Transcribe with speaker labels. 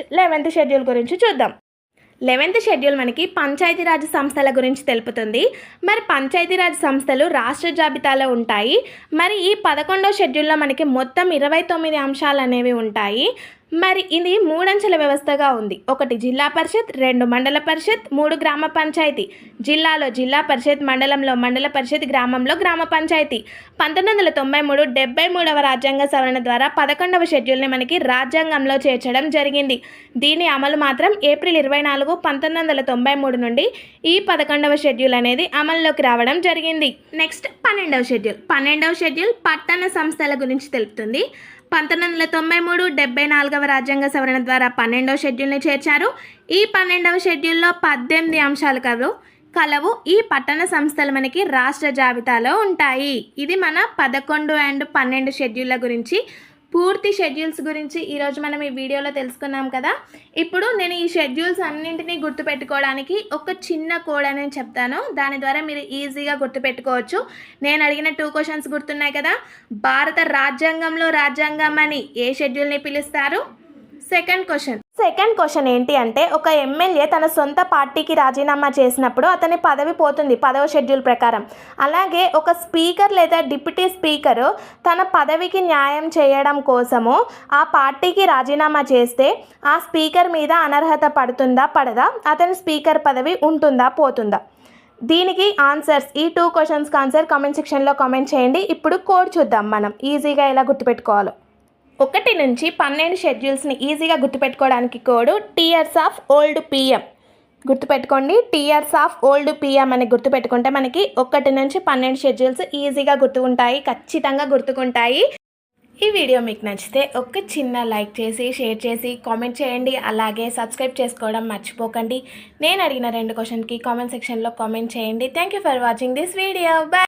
Speaker 1: 11th schedule గురించి చూద్దాం. 11th schedule మనకి పంచాయతీరాజ్ సంస్థల గురించి తెలుపుతుంది. మరి పంచాయతీరాజ్ సంస్థలు రాష్ట్ర జాబితాలో ఉంటాయి. మరి ఈ 11వ షెడ్యూల్లో మనకి మొత్తం 29 అంశాలు అనేవి ఉంటాయి. మరి ఇది 3 అంచెల వ్యవస్థగా ఉంది. 1 జిల్లా పరిషత్, 2 మండల పరిషత్, 3 గ్రామ పంచాయతీ. జిల్లాలో జిల్లా పరిషత్, మండలంలో మండల పరిషత్, గ్రామంలో గ్రామ పంచాయతీ. 1993 73వ రాజ్యాంగ సవరణ ద్వారా 11వ షెడ్యూల్ని మనకి రాజ్యాంగంలో చేర్చడం జరిగింది. దీని అమలు మాత్రం ఏప్రిల్ 24, 1993 నుండి ఈ 11వ షెడ్యూల్ అనేది అమల్లోకి రావడం జరిగింది. నెక్స్ట్ 12వ షెడ్యూల్. 12వ షెడ్యూల్ పట్టణ సంస్థల గురించి తెలుపుతుంది. 1993 74వ రాజ్యాంగ సవరణ ద్వారా 12వ షెడ్యూల్ని చేర్చారు. ఈ 12వ షెడ్యూల్లో 18 అంశాలు కలవు. ఈ పట్టణ సంస్థలు మనకి రాష్ట్ర జాబితాలో ఉంటాయి. ఇది మన 11 అండ్ 12 షెడ్యూళ్ళ గురించి. పూర్తి షెడ్యూల్స్ గురించి ఈరోజు మనం ఈ వీడియోలో తెలుసుకున్నాం కదా. ఇప్పుడు నేను ఈ షెడ్యూల్స్ అన్నింటినీ గుర్తుపెట్టుకోవడానికి ఒక చిన్న కోడ్ అనేది చెప్తాను. దాని ద్వారా మీరు ఈజీగా గుర్తుపెట్టుకోవచ్చు. నేను అడిగిన 2 క్వశ్చన్స్ గుర్తున్నాయి కదా. భారత రాజ్యాంగంలో రాజ్యాంగం అని ఏ షెడ్యూల్ని పిలుస్తారు? సెకండ్ క్వశ్చన్ ఏంటి అంటే, ఒక ఎమ్మెల్యే తన సొంత పార్టీకి రాజీనామా చేసినప్పుడు అతని పదవి పోతుంది 10వ షెడ్యూల్ ప్రకారం. అలాగే ఒక స్పీకర్ లేదా డిప్యూటీ స్పీకర్ తన పదవికి న్యాయం చేయడం కోసము ఆ పార్టీకి రాజీనామా చేస్తే ఆ స్పీకర్ మీద అనర్హత పడుతుందా పడదా? అతని స్పీకర్ పదవి ఉంటుందా పోతుందా? దీనికి ఆన్సర్స్, ఈ 2 క్వశ్చన్స్కి ఆన్సర్ కామెంట్ సెక్షన్లో కామెంట్ చేయండి. ఇప్పుడు కోడ్ చూద్దాం మనం ఈజీగా ఎలా గుర్తుపెట్టుకోవాలో. 1 నుంచి 12 షెడ్యూల్స్ని ఈజీగా గుర్తుపెట్టుకోవడానికి code tears of old PM. గుర్తుపెట్టుకోండి, టీయర్స్ ఆఫ్ ఓల్డ్ పిఎం అని గుర్తుపెట్టుకుంటే మనకి 1 నుంచి 12 షెడ్యూల్స్ ఈజీగా గుర్తుకుంటాయి, ఖచ్చితంగా గుర్తుకుంటాయి. ఈ వీడియో మీకు నచ్చితే ఒక చిన్న లైక్ చేసి, షేర్ చేసి, కామెంట్ చేయండి. అలాగే సబ్స్క్రైబ్ చేసుకోవడం మర్చిపోకండి. నేను అడిగిన 2 క్వశ్చన్కి కామెంట్ సెక్షన్లో కామెంట్ చేయండి. Thank you for watching this video. Bye.